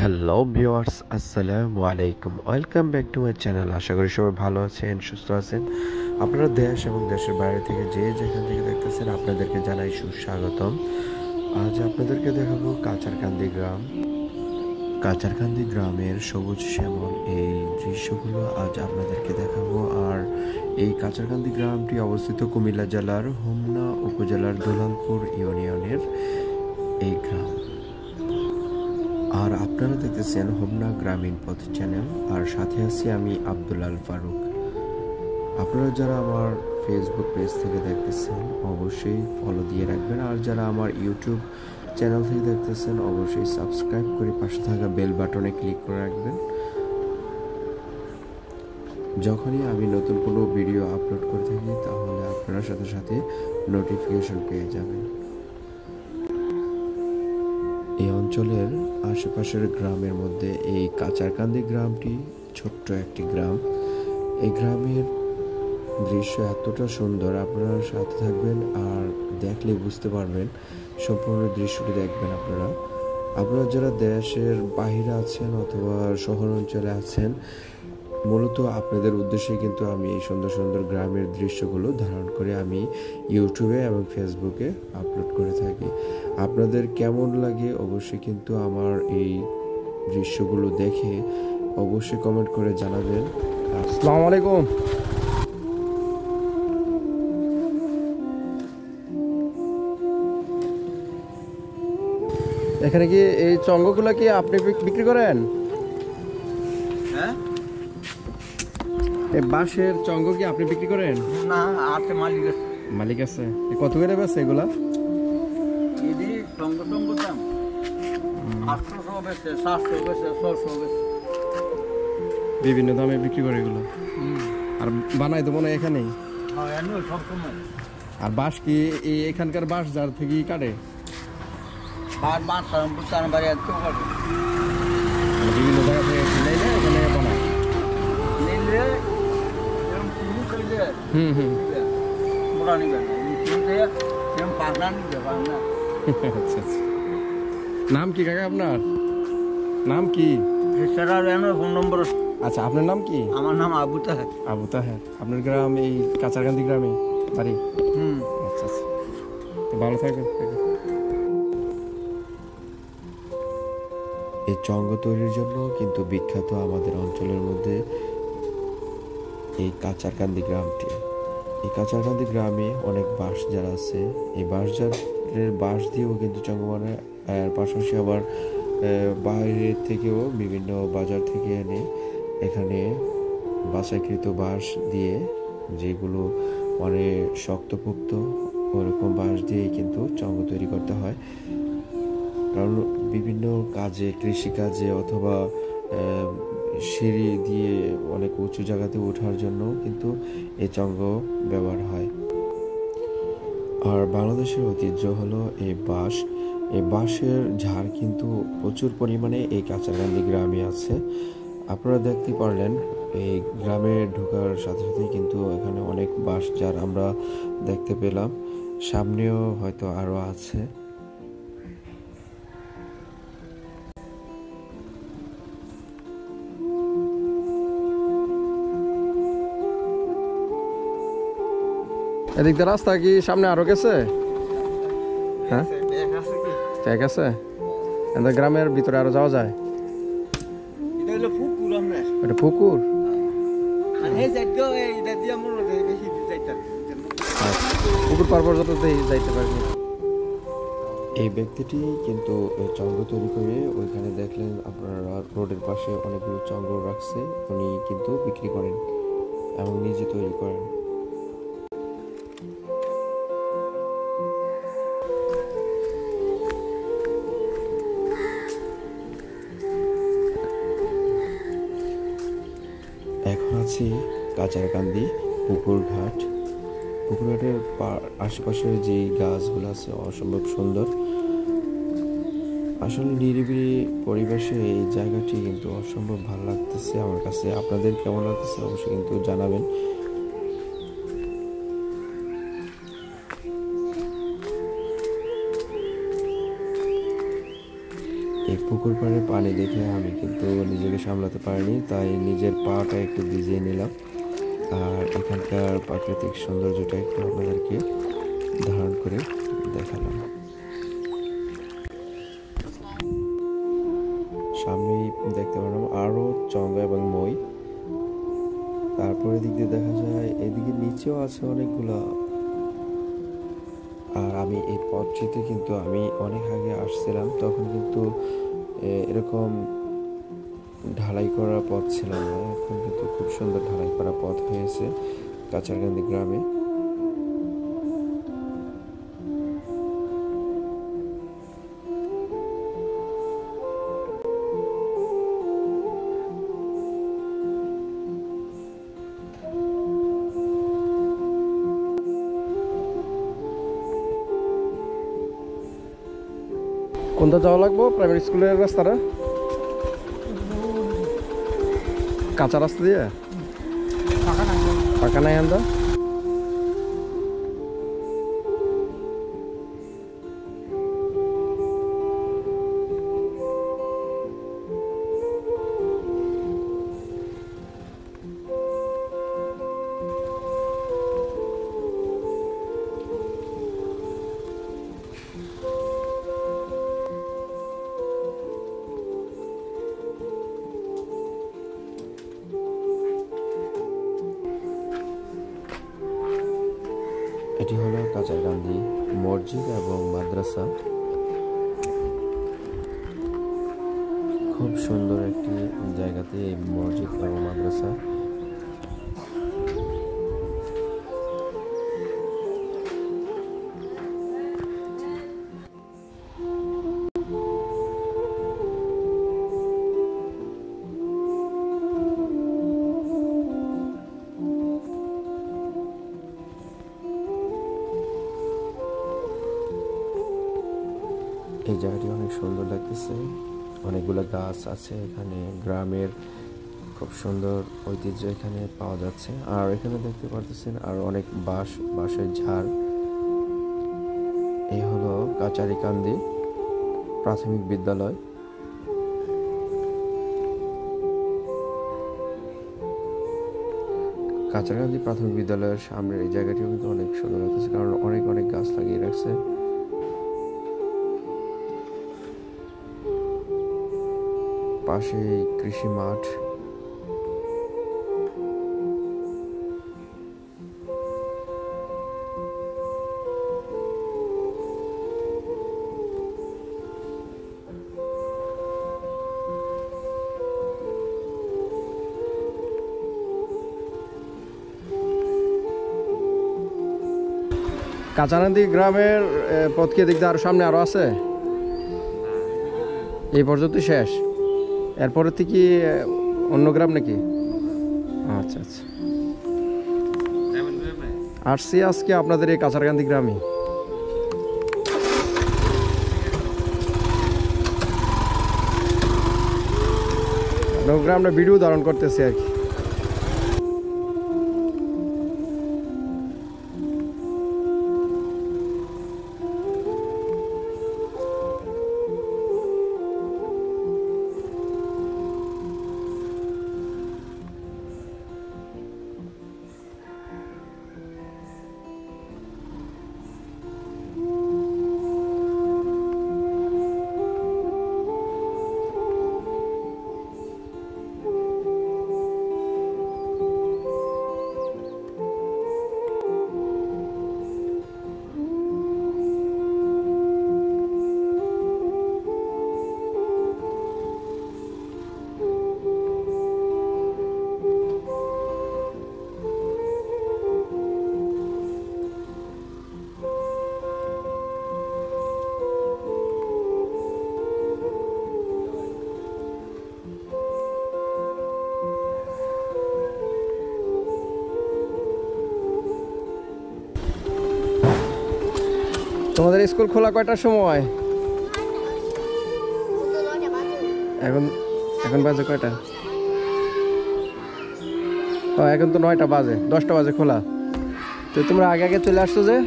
Hello viewers, আসসালামু আলাইকুম। Welcome back to my channel. আশা করি সবাই ভালো আছেন, সুস্থ আছেন। আপনারা দেশ এবং দেশের বাইরে থেকে যে যেখান থেকে দেখতেছেন আপনাদেরকে জানাই সুস্বাগতম। আজ আপনাদেরকে দেখাবো কাচারকান্দি গ্রাম। কাচারকান্দি গ্রামের সবুজ শ্যামল এই দৃশ্যগুলো আজ আপনাদেরকে দেখাবো। আর এই কাচারকান্দি গ্রামটি অবস্থিত কুমিল্লা জেলার হোমনা উপজেলার দুলালপুর ইউনিয়নের এই গ্রাম। আর আপনারা দেখতেছেন হোমনা গ্রামীণ পথ চ্যানেল, আর সাথে আছি আমি আব্দুল ফারুক। আপনারা যারা আমার ফেসবুক পেজ থেকে দেখতেছেন অবশ্যই ফলো দিয়ে রাখবেন, আর যারা আমার ইউটিউব চ্যানেল থেকে দেখতেছেন অবশ্যই সাবস্ক্রাইব করে পাশে থাকা বেল বাটনে ক্লিক করে রাখবেন। যখনই আমি নতুন কোনো ভিডিও আপলোড করে থাকি তাহলে আপনারা সাথে সাথে নোটিফিকেশন পেয়ে যাবেন। এই অঞ্চলের আশেপাশের গ্রামের মধ্যে এই কাচারকান্দি গ্রামটি ছোট্ট একটি গ্রাম। এই গ্রামের দৃশ্য এতটা সুন্দর, আপনারা সাথে থাকবেন আর দেখলে বুঝতে পারবেন। সম্পূর্ণ দৃশ্যটি দেখবেন আপনারা যারা দেশের বাইরে আছেন অথবা শহর অঞ্চলে আছেন, মূলত আপনাদের উদ্দেশ্যে কিন্তু আমি এই সুন্দর সুন্দর গ্রামের দৃশ্যগুলো ধারণ করে আমি ইউটিউবে এবং ফেসবুকে আপলোড করে থাকি। আপনাদের কেমন লাগে অবশ্যই কিন্তু আমার এই দৃশ্যগুলো দেখে অবশ্যই কমেন্ট করে জানাবেন। আসসালামু আলাইকুম। এখানে কি এই চঙ্গগুলো কি আপনি বিক্রি করেন? হ্যাঁ, এই বাঁশের চঙ্গ কি আপনি বিক্রি করেন? না আছে মালিক আছে। মালিক আছে। কত করে বেচে এগুলা? এদি সঙ্গ সঙ্গ দাম 800 বেচে, 700 বেচে, 600 বেচে, বিভিন্ন দামে বিক্রি করে এগুলো। আর বানাই দেবো না এখানেই? হ্যাঁ এনে সব সময়। আর বাঁশ কি এই এখানকার বাঁশ যার থেকে কাটে? আর বাস বুতান বাড়ি এত করে বিভিন্ন জায়গা থেকে কিনে এনে এখানে বানায়। নিলে এরকম কিনে খাইলে মোড়া নিবে না, কিনতে এরকম পাগলা নিবে পাগলা। আচ্ছা আচ্ছা। নাম কি কাকা আপনার? নাম কি? সেটা এনে ফোন নম্বর। আচ্ছা, আপনার নাম কি? আমার নাম আবু তাহের। আবু তাহের। আপনার গ্রাম এই কাচারকান্দি গ্রামে বাড়ি? আচ্ছা আচ্ছা, তো ভালো থাকবেন। এই চঙ্গ তৈরির জন্য কিন্তু বিখ্যাত আমাদের অঞ্চলের মধ্যে এই কাচারকান্দি গ্রামটি। এই কাচারকান্দি গ্রামে অনেক বাঁশঝাড় আছে। এই বাঁশঝাড়ের বাঁশ দিয়েও কিন্তু চঙ্গ বানায়। আর পাশাপাশি আবার বাইরে থেকেও বিভিন্ন বাজার থেকে এনে এখানে বাছাইকৃত বাঁশ দিয়ে, যেগুলো অনেক শক্তপোক্ত ওরকম বাঁশ দিয়ে কিন্তু চঙ্গ তৈরি করতে হয়। কারণ বিভিন্ন কাজে, কৃষিকাজে অথবা সিঁড়ি দিয়ে অনেক উঁচু জায়গাতে ওঠার জন্য কিন্তু এই চঙ্গ ব্যবহার হয়। আর বাংলাদেশের ঐতিহ্য হলো এই বাঁশ। এই বাঁশের ঝাড় কিন্তু প্রচুর পরিমাণে এই কাচারকান্দি গ্রামে আছে। আপনারা দেখতে পারলেন এই গ্রামে ঢোকার সাথে সাথে কিন্তু এখানে অনেক বাঁশ ঝাড় আমরা দেখতে পেলাম। সামনেও হয়তো আরও আছে। এদিক দিয়ে রাস্তা কি সামনে আরো গেছে? হ্যাঁ, ঠিক আছে। গ্রামের ভিতরে আরো যাওয়া যায়? এটা হলো পুকুর। আমরা এটা পুকুর। পুকুর পার পর্যন্ত যাইতে পারবি। এই ব্যক্তিটি কিন্তু চঙ্গ তৈরি করে ওইখানে দেখলেন আপনারা রোডের পাশে অনেকগুলো চঙ্গ রাখছে। উনি কিন্তু বিক্রি করেন এবং নিজে তৈরি করেন। এখন আছি কাচারকান্দি পুকুরঘাট। পুকুরঘাটের আশেপাশের যে গাছগুলো আছে অসম্ভব সুন্দর। আসলে নিরিবিলি পরিবেশে এই জায়গাটি কিন্তু অসম্ভব ভালো লাগতেছে আমার কাছে। আপনাদের কেমন লাগতেছে অবশ্যই কিন্তু জানাবেন। এই পুকুর পাড়ে পানি দেখে আমি কিন্তু নিজেকে সামলাতে পারিনি, তাই নিজের পাটা একটু ভিজিয়ে নিলাম আর এখানকার প্রাকৃতিক সৌন্দর্যটা একটু আপনাদেরকে ধারণ করে দেখালাম। সামনেই দেখতে পেলাম আরও চঙ্গা এবং মই। তারপরে দিক দিয়ে দেখা যায় এদিকে নিচেও আছে অনেকগুলা। আর আমি এই পথটিতে কিন্তু আমি অনেক আগে আসছিলাম, তখন কিন্তু এরকম ঢালাই করা পথ ছিল না। এখন কিন্তু খুব সুন্দর ঢালাই করা পথ হয়েছে কাচারকান্দি গ্রামে। কোনটা যাওয়া লাগবো? প্রাইমারি স্কুলের রাস্তাটা কাঁচা রাস্তা দিয়ে পাকা নাই আন্দা। এটি হলো কাচারকান্দি মসজিদ এবং মাদ্রাসা। খুব সুন্দর একটি জায়গাতে এই মসজিদ এবং মাদ্রাসা। এই জায়গাটি অনেক সুন্দর লাগতেছে, অনেকগুলো গাছ আছে এখানে। গ্রামের খুব সুন্দর ঐতিহ্য এখানে পাওয়া যাচ্ছে। আর এখানে দেখতে পারতেছেন আর অনেক বাঁশের ঝাড়। এই হলো কাচারকান্দি প্রাথমিক বিদ্যালয়। কাচারকান্দি প্রাথমিক বিদ্যালয়ের সামনের এই জায়গাটিও কিন্তু অনেক সুন্দর লাগতেছে, কারণ অনেক অনেক গাছ লাগিয়ে রাখছে। পাশে কৃষি মাঠ। কাচারকান্দি গ্রামের পথ কি দিক দিয়ে আরো সামনে আরো আছে? এই পর্যন্ত শেষ? এরপরে কি অন্য গ্রাম নাকি? আচ্ছা আচ্ছা, আসছি আজকে আপনাদের এই কাচারকান্দি গ্রামে। গ্রামটা ভিডিও ধারণ করতেছি আর কি। তোমাদের স্কুল খোলা কয়টার সময়? এখন এখন বাজে কয়টা? ও এখন তো 9টা বাজে, 10টা বাজে খোলা। তো তোমরা আগে আগে চলে আসছো যে?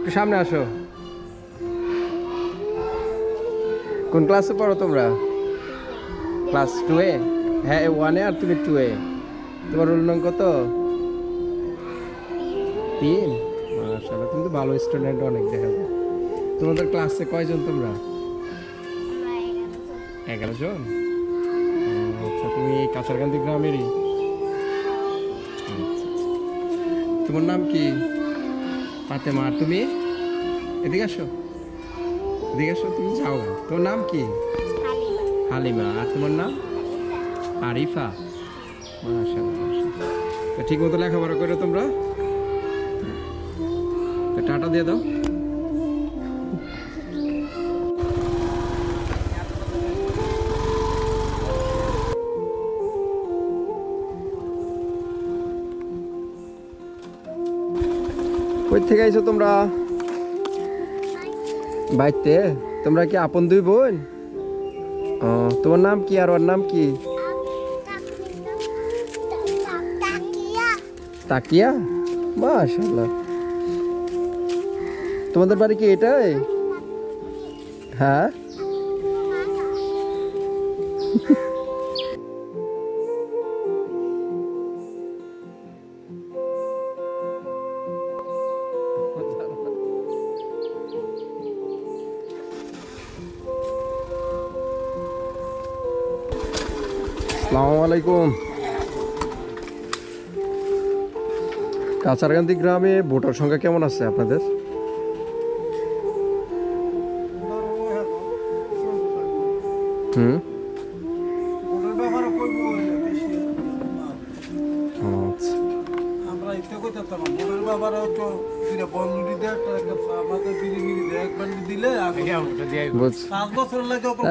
একটু সামনে আসো। কোন ক্লাসে পড়ো তোমরা? ক্লাস 2-এ? হ্যাঁ 1-এ আর তুমি 2-এ। তোমার রোল নং কত? 3। মাশাআল্লাহ, তুমি তো ভালো স্টুডেন্ট অনেক দেখা যায়। তোমাদের ক্লাসে কয়জন তোমরা? 11 জন। আচ্ছা, তুমি কাছারকান্দি গ্রামেরই? তোমার নাম কি? ফাতেমা। আর তুমি? এদিকে আসো, এদিকে আসো, তুমি যাও। তোমার নাম কি? হালিমা। আর তোমার নাম? আরিফা। মাশাআল্লাহ, তো ঠিক মতো লেখাপড়া করো তোমরা। তো টাটা দিয়ে দাও। কই থেকে আইছো তোমরা? বাইতে। তোমরা কি আপন দুই বোন? ও, তোমার নাম কি আর ওর নাম কি? তাকিয়া। মাশাআল্লাহ, তোমাদের বাড়ি কি এটাই? হ্যাঁ, আসসালামু আলাইকুম। কাছারকান্দি গ্রামে ভোটার সংখ্যা কেমন আছে আপনাদের?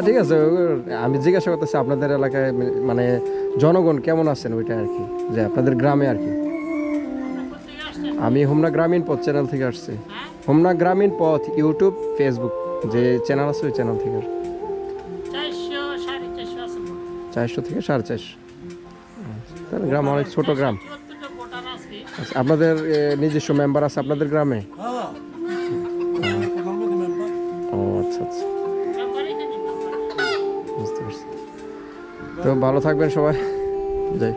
ঠিক আছে, আমি জিজ্ঞাসা করতেছি আপনাদের এলাকায় মানে জনগণ কেমন আছেন ওইটা আর কি, যে আপনাদের গ্রামে আর কি। আমি হোমনা গ্রামীণ পথ চ্যানেল থেকে আসছি। হোমনা গ্রামীণ পথ ইউটিউব ফেসবুক যে চ্যানেল আছে ওই চ্যানেল থেকে। 400 থেকে 450। তাহলে গ্রাম অনেক ছোট গ্রাম। আচ্ছা, আপনাদের নিজস্ব মেম্বার আছে আপনাদের গ্রামে? ও আচ্ছা আচ্ছা, বুঝতে পারছি। তো ভালো থাকবেন সবাই, যাই।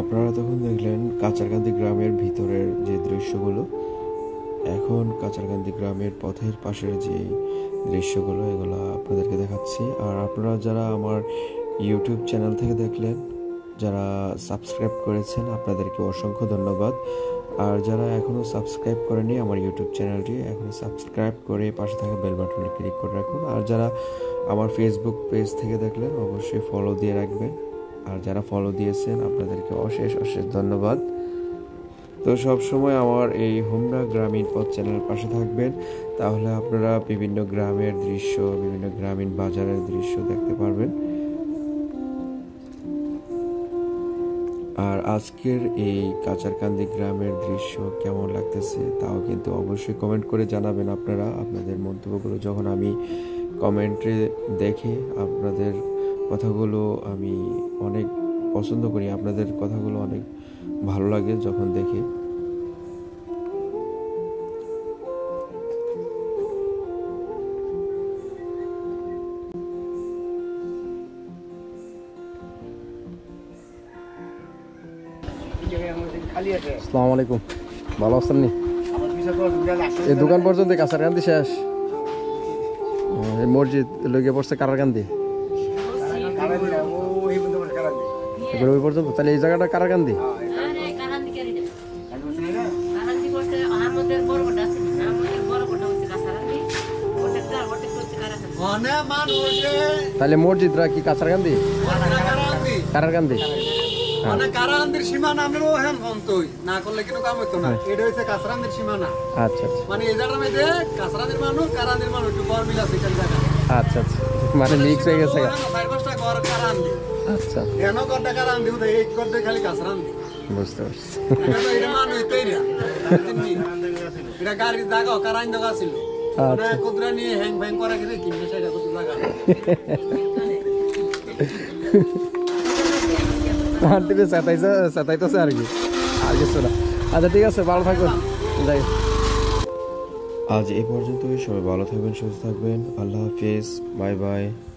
আপনারা তখন দেখলেন কাছারকান্দি গ্রামের ভিতরের যে দৃশ্যগুলো। এখন কাছারকান্দি গ্রামের পথের পাশের যে দৃশ্যগুলো এগুলো আপনাদেরকে দেখাচ্ছি। আর আপনারা যারা আমার ইউটিউব চ্যানেল থেকে দেখলেন, যারা সাবস্ক্রাইব করেছেন, আপনাদেরকে অসংখ্য ধন্যবাদ। আর যারা এখনও সাবস্ক্রাইব করেনি আমার ইউটিউব চ্যানেলটি, এখনও সাবস্ক্রাইব করে পাশে থাকা বেল বাটনে ক্লিক করে রাখুন। আর যারা আমার ফেসবুক পেজ থেকে দেখলেন অবশ্যই ফলো দিয়ে রাখবেন। আর যারা ফলো দিয়েছেন আপনাদেরকে অশেষ অশেষ ধন্যবাদ। তো সবসময় আমার এই হোমনা গ্রামীণ পথ চ্যানেলের পাশে থাকবেন, তাহলে আপনারা বিভিন্ন গ্রামের দৃশ্য, বিভিন্ন গ্রামীণ বাজারের দৃশ্য দেখতে পারবেন। আর আজকের এই কাছারকান্দি গ্রামের দৃশ্য কেমন লাগতেছে তাও কিন্তু অবশ্যই কমেন্ট করে জানাবেন আপনারা। আপনাদের মন্তব্যগুলো যখন আমি কমেন্টে দেখে, আপনাদের কথাগুলো আমি অনেক পছন্দ করি, আপনাদের কথাগুলো অনেক ভালো লাগে যখন দেখে। আসসালামু আলাইকুম, ভালো আছেন নি? এই দোকান পর্যন্ত কাছারকান্দি শেষ। এই মসজিদ লইগে পড়ছে কারারকান্দি ওই পর্যন্ত। তাহলে এই জায়গাটা কারারকান্দি। তাহলে মসজিদরা কি কাছারকান্দি? কারারকান্দি। মানে কারান্দির সীমানা আমরা হ্যাঁ হন্তই না করলে কিন্তু কাম হইতো না। এটা হইছে কাছারান্দির সীমানা। আচ্ছা আচ্ছা, মানে এই জায়গার মধ্যে কাছারান্দির মানুষ কারান্দির মানুষ একটু বড় মিল আছে এই জায়গা। আচ্ছা আচ্ছা, মানে মিক্স হয়ে গেছে। 4-5টা ঘর কারান্দি। আচ্ছা, এন ঘরটা কারান্দি উঠে এই ঘরটা খালি কাছারান্দি। বুঝতে পারছি। এটা মানুষ তৈরি এটা গাড়ির জায়গা কারান্দি জায়গা ছিল। ওটা কুদরা নিয়ে হ্যাং ভ্যাং করা গেছে কিনবে সেটা কত জায়গা। আন্টিরে সাতাইতেছে আর কি। আর কিছু না। আচ্ছা ঠিক আছে, ভালো থাকবেন। যাই। আজ এই পর্যন্তই। সবাই ভালো থাকবেন, সুস্থ থাকবেন। আল্লাহ হাফিজ, বাই বাই।